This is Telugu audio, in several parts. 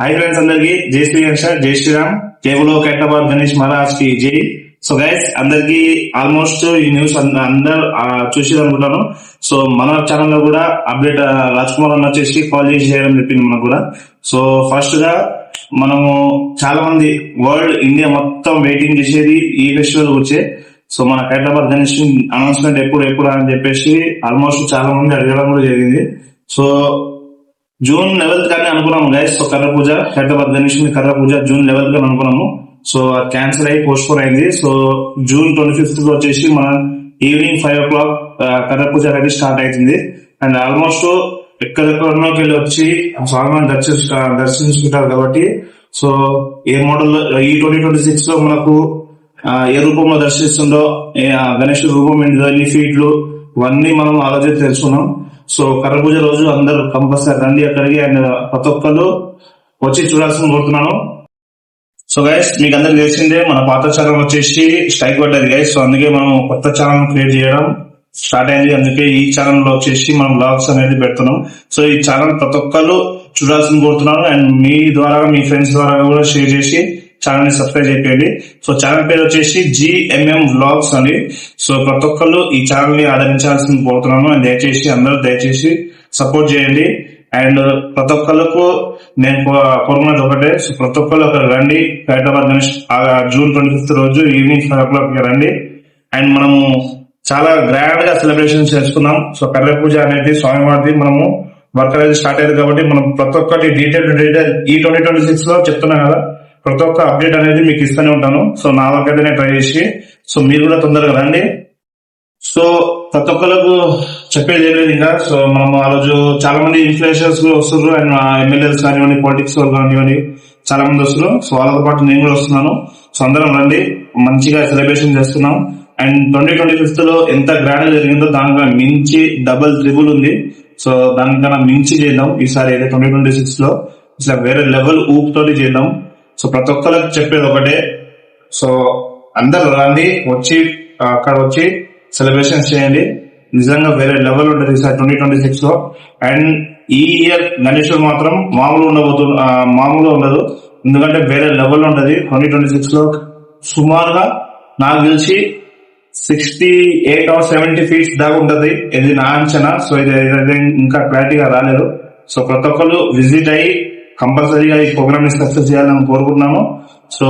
హాయ్ ఫ్రెండ్స్, అందరికి జై శ్రీ గణేష్, జై శ్రీరామ్, జై బోలో ఖైరతాబాద్ గణేష్ మహారాజ్ కి జై. సో గైస్, అందరికి ఆల్మోస్ట్ ఈ న్యూస్ అందరు చూసి అనుకుంటాను. సో మన ఛానల్ లో కూడా అప్డేట్ రాజ్ కుమార్ అన్న వచ్చేసి కాల్ చేసి చేయడం చెప్పింది మనకు కూడా. సో ఫస్ట్ గా మనము చాలా మంది వరల్డ్ ఇండియా మొత్తం వెయిటింగ్ చేసేది ఈ ఫెస్టివల్ వచ్చే. సో మన ఖైరతాబాద్ గణేష్ అనౌన్స్మెంట్ ఎప్పుడు అని చెప్పేసి ఆల్మోస్ట్ చాలా మంది అడగడం కూడా జరిగింది. సో జూన్ 11th కానీ అనుకున్నాము గైస్. సో కర్ర పూజ, హైదరాబాద్ గణేష్ కర్ర పూజ జూన్ 11th కానీ అనుకున్నాము. సో క్యాన్సిల్ అయ్యి పోస్ట్ పోన్ అయింది. సో జూన్ 25th వచ్చేసి మన ఈవినింగ్ 5 o'clock కర్ర పూజ అనేది స్టార్ట్ అవుతుంది. అండ్ ఆల్మోస్ట్ ఎక్కడెక్కడికి వెళ్ళి వచ్చి స్వామిని దర్శించుకుంటారు కాబట్టి సో ఏ మోడల్ ఈ 2026 లో మనకు ఏ రూపంలో దర్శిస్తుందో, గణేష్ రూపం ఏంటిదో, ఎన్ని ఫీట్లు, ఇవన్నీ మనం ఆలోచన తెలుసుకున్నాం. సో కర్ర పూజ రోజు అందరు కంపల్సరీ రండి అక్కడికి. అండ్ ప్రతి ఒక్కరు వచ్చి చూడాల్సింది కోరుతున్నాను. సో గైస్, మీకు అందరికి తెలిసిందే మన పాత ఛానల్ వచ్చేసి స్ట్రైక్ పడ్డది గైస్. సో అందుకే మనం కొత్త ఛానల్ క్రియేట్ చేయడం స్టార్ట్ అయింది. అందుకే ఈ ఛానల్ లో వచ్చేసి మనం బ్లాగ్స్ అనేది పెడుతున్నాం. సో ఈ ఛానల్ ప్రతి ఒక్కరు చూడాల్సింది కోరుతున్నాను. అండ్ మీ ద్వారా, మీ ఫ్రెండ్స్ ద్వారా కూడా షేర్ చేసి ఛానల్ ని సబ్స్క్రైబ్ చేయండి. సో ఛానల్ పేరు వచ్చేసి GMM Vlogs అండి. సో ప్రతి ఒక్కరు ఈ ఛానల్ ని ఆదరించాల్సింది కోరుతున్నాను. అండ్ దయచేసి సపోర్ట్ చేయండి. అండ్ ప్రతి ఒక్కరికి నేను కోరుకున్నది ఒకటే, సో ప్రతి ఒక్కరు అక్కడ రండి. హైదరాబాద్ గణేష్ జూన్ 25th రోజు ఈవినింగ్ 5 o'clock రండి. అండ్ మనము చాలా గ్రాండ్ గా సెలబ్రేషన్ చేసుకున్నాం. సో కర్ర పూజ అనేది స్వామివారిది మనము వర్క్ అనేది స్టార్ట్ అయ్యింది కాబట్టి మనం ప్రతి ఒక్కటి డీటెయిల్ ఈ 2026 లో చెప్తున్నాం కదా, ప్రతి ఒక్క అప్డేట్ అనేది మీకు ఇస్తూనే ఉంటాను. సో నా వర్క్ అయితే ట్రై చేసి, సో మీరు కూడా తొందరగా రండి. సో ప్రతి ఒక్కరికి చెప్పేది ఏం లేదు ఇంకా. సో మనం ఆ రోజు చాలా మంది ఇన్ఫ్లుయెన్సర్స్ వస్తున్నారు. అండ్ ఎమ్మెల్యేస్ కానివ్వండి, పాలిటిక్స్ వాళ్ళు కానివ్వండి, చాలా మంది వస్తున్నారు. సో వాళ్ళతో పాటు నేను కూడా వస్తున్నాను. సో అందరం రండి, మంచిగా సెలబ్రేషన్ చేస్తున్నాం. అండ్ 2025 లో ఎంత గ్రాండ్ జరిగిందో దానికన్నా మించి డబుల్ ట్రిబుల్ ఉంది. సో దానికన్నా మించి చేద్దాం ఈసారి అయితే 2026 లో. ఇట్లా వేరే లెవెల్ ఊపుతోటి చేద్దాం. సో ప్రతి ఒక్కరికి చెప్పేది ఒకటే, సో అందరు రండి, వచ్చి అక్కడ వచ్చి సెలబ్రేషన్స్ చేయండి. నిజంగా వేరే లెవెల్ ఉంటుంది ఈసారి 2026 లో. అండ్ ఈ ఇయర్ గణేశుడు మాత్రం మామూలుగా ఉండదు, ఎందుకంటే వేరే లెవెల్ ఉంటది 2026 లో. సుమారుగా నాకు తెలిసి 68 or 70 feet దాకా ఉంటది, ఇది నా అంచనా. సో ఇది ఇంకా క్లారిటీగా రాలేదు. సో ప్రతి ఒక్కరు విజిట్ అయ్యి కంపల్సరీగా ఈ ప్రోగ్రామ్ ని సక్సెస్ చేయాలని కోరుకుంటున్నాము. సో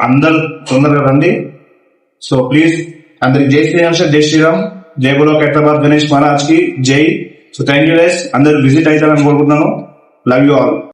అందరు తొందరగా రండి. సో ప్లీజ్ అందరికి జై శ్రీరామ్, జై శ్రీరామ్, జై బోలో ఖైరతాబాద్ గణేష్ మహారాజ్ కి జై. సో థ్యాంక్ యూ గైస్, అందరు విజిట్ అవుతారని కోరుకుంటున్నాను. Love you all.